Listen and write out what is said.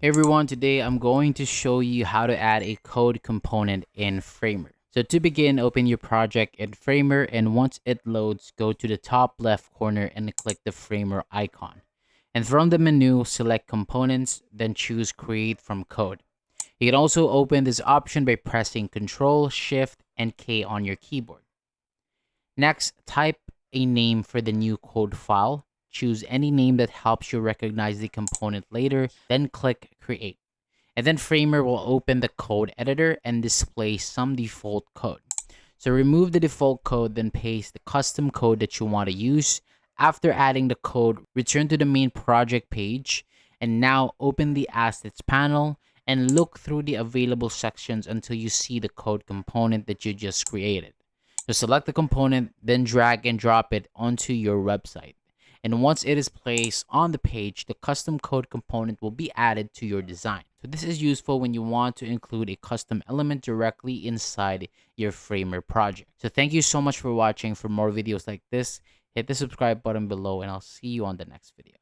Hey everyone, today I'm going to show you how to add a code component in Framer. So to begin, open your project in Framer, and once it loads, go to the top left corner and click the Framer icon. And from the menu, select Components, then choose Create from Code. You can also open this option by pressing Ctrl, Shift, and K on your keyboard. Next, type a name for the new code file. Choose any name that helps you recognize the component later, then click Create. And then Framer will open the code editor and display some default code. So remove the default code, then paste the custom code that you want to use. After adding the code, return to the main project page, and now open the assets panel and look through the available sections until you see the code component that you just created. So select the component, then drag and drop it onto your website. And once it is placed on the page, the custom code component will be added to your design. So this is useful when you want to include a custom element directly inside your Framer project. So thank you so much for watching. For more videos like this, hit the subscribe button below, and I'll see you on the next video.